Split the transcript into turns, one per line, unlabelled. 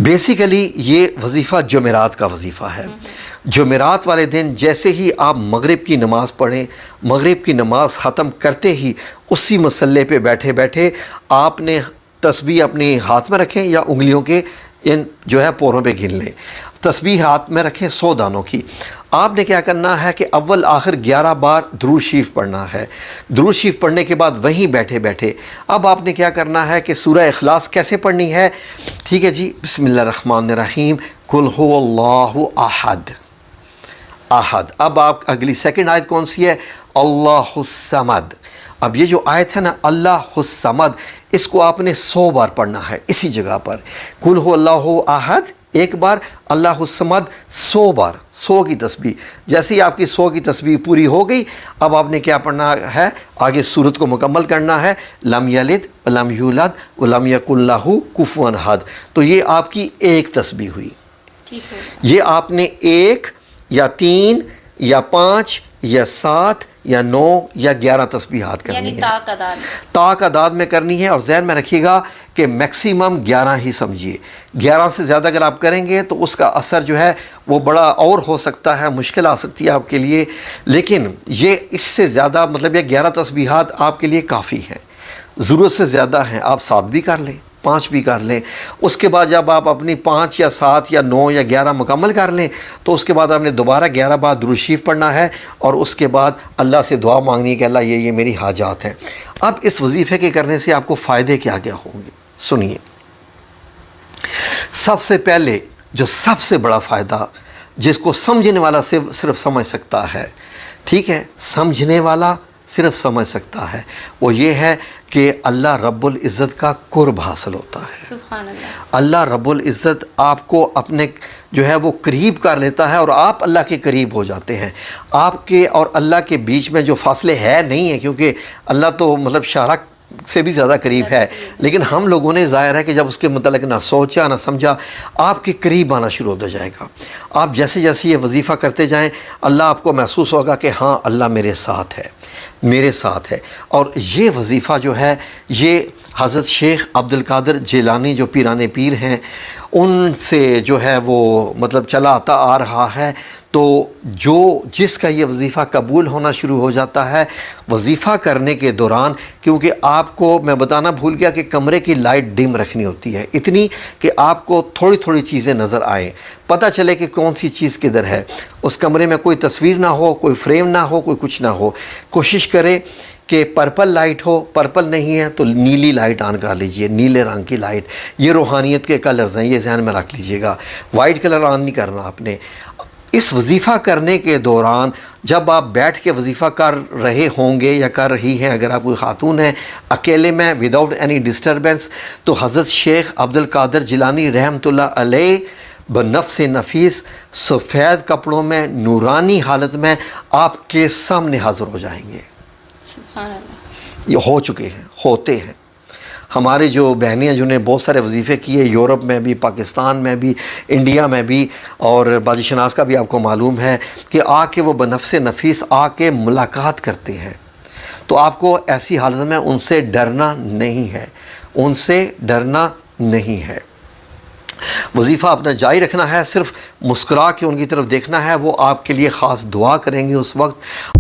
Basically یہ وظیفہ جمعرات کا وظیفہ ہے. جمعرات والے دن جیسے ہی آپ مغرب کی نماز پڑھیں، مغرب کی نماز ختم کرتے ہی اسی مصلے پہ بیٹھے بیٹھے آپ نے تسبیح اپنے ہاتھ میں رکھیں یا انگلیوں کے ان جو ہے پوروں پہ گن لیں. تسبیح ہاتھ میں رکھیں 100 دانوں کی. آپ نے کیا کرنا ہے کہ اول آخر 11 بار درود شریف پڑھنا ہے. درود شریف پڑھنے کے بعد وہیں بیٹھے بیٹھے اب آپ نے کیا کرنا ہے کہ سورہ اخلاص کیسے پڑھنی ہے. ٹھیک ہے جی، بسم اللہ الرحمن الرحیم، قل هو اللہ احد احد. اب آپ اگلی سیکنڈ آیت کون سی ہے؟ اللہ الصمد. اب یہ جو آیت ہے نا اللہ الصمد، اس کو آپ نے 100 بار پڑھنا ہے اسی جگہ پر. قل هو اللہ احد ایک بار، اللہ الصمد 100 بار، 100 کی تسبیح. جیسے ہی آپ کی 100 کی تسبیح پوری ہو گئی، اب آپ نے کیا پڑھنا ہے؟ آگے سورت کو مکمل کرنا ہے. لم یلد ولم یولد ولم یکن لہ کفوا احد. تو یہ آپ کی ایک تسبیح ہوئی. یہ آپ نے 1 یا 3 یا 5 یا 7 یا 9 یا 11 تسبیحات کرنی ہے،
یعنی
تعداد میں کرنی ہے. اور ذہن میں رکھیے گا کہ میکسیمم 11 ہی سمجھیے. 11 سے زیادہ اگر آپ کریں گے تو اس کا اثر جو ہے وہ بڑا اور ہو سکتا ہے، مشکل آ سکتی ہے آپ کے لیے. لیکن یہ اس سے زیادہ مطلب یہ 11 تسبیحات آپ کے لیے کافی ہیں. ضرورت سے زیادہ ہیں، آپ 7 بھی کر لیں، 5 بھی کر لیں. اس کے بعد جب آپ اپنی 5 یا 7 یا 9 یا 11 مکمل کر لیں تو اس کے بعد آپ نے دوبارہ 11 بار درود شریف پڑھنا ہے اور اس کے بعد اللہ سے دعا مانگنی ہے کہ اللہ یہ میری حاجات ہیں. اب اس وظیفے کے کرنے سے آپ کو فائدے کیا کیا ہوں گے سنیے. سب سے پہلے جو سب سے بڑا فائدہ جس کو سمجھنے والا صرف سمجھ سکتا ہے، ٹھیک ہے، سمجھنے والا صرف سمجھ سکتا ہے، وہ یہ ہے کہ اللہ رب العزت کا قرب حاصل ہوتا ہے.
سبحان اللہ.
اللہ رب العزت آپ کو اپنے جو ہے وہ قریب کر لیتا ہے اور آپ اللہ کے قریب ہو جاتے ہیں. آپ کے اور اللہ کے بیچ میں جو فاصلے ہے نہیں ہیں، کیونکہ اللہ تو مطلب شاہراہ سے بھی زیادہ قریب ہے، لیکن ہم لوگوں نے ظاہر ہے کہ جب اس کے متعلق نہ سوچا نہ سمجھا، آپ کے قریب آنا شروع ہوتا جائے گا. آپ جیسے جیسے یہ وظیفہ کرتے جائیں اللہ آپ کو محسوس ہوگا کہ ہاں اللہ میرے ساتھ ہے، میرے ساتھ ہے. اور یہ وظیفہ جو ہے یہ حضرت شیخ عبد القادر جیلانی جو پیران پیر ہیں ان سے جو ہے وہ مطلب چلا آتا آ رہا ہے. تو جس کا یہ وظیفہ قبول ہونا شروع ہو جاتا ہے وظیفہ کرنے کے دوران، کیونکہ آپ کو میں بتانا بھول گیا کہ کمرے کی لائٹ ڈم رکھنی ہوتی ہے، اتنی کہ آپ کو تھوڑی تھوڑی چیزیں نظر آئیں، پتہ چلے کہ کون سی چیز کدھر ہے. اس کمرے میں کوئی تصویر نہ ہو، کوئی فریم نہ ہو، کوئی کچھ نہ ہو. کوشش کریں کہ پرپل لائٹ ہو، پرپل نہیں ہے تو نیلی لائٹ آن کر لیجئے، نیلے رنگ کی لائٹ. یہ روحانیت کے کلرز ہیں، یہ ذہن میں رکھ لیجئے گا. وائٹ کلر آن نہیں کرنا آپ نے. اس وظیفہ کرنے کے دوران جب آپ بیٹھ کے وظیفہ کر رہے ہوں گے یا کر رہی ہیں، اگر آپ کوئی خاتون ہیں اکیلے میں وداؤٹ اینی ڈسٹربنس، تو حضرت شیخ عبد القادر جیلانی رحمۃ اللہ علیہ بنفس نفیس سفید کپڑوں میں نورانی حالت میں آپ کے سامنے حاضر ہو جائیں گے.
سبحان اللہ.
یہ ہو چکے ہیں، ہوتے ہیں. ہمارے جو بہنیں جنہیں بہت سارے وظیفے کیے یورپ میں بھی، پاکستان میں بھی، انڈیا میں بھی، اور باجی شناس کا بھی آپ کو معلوم ہے کہ آ کے وہ بنفس نفیس آ کے ملاقات کرتے ہیں. تو آپ کو ایسی حالت میں ان سے ڈرنا نہیں ہے، ان سے ڈرنا نہیں ہے. وظیفہ اپنا جاری رکھنا ہے، صرف مسکرا کے ان کی طرف دیکھنا ہے. وہ آپ کے لیے خاص دعا کریں گے اس وقت.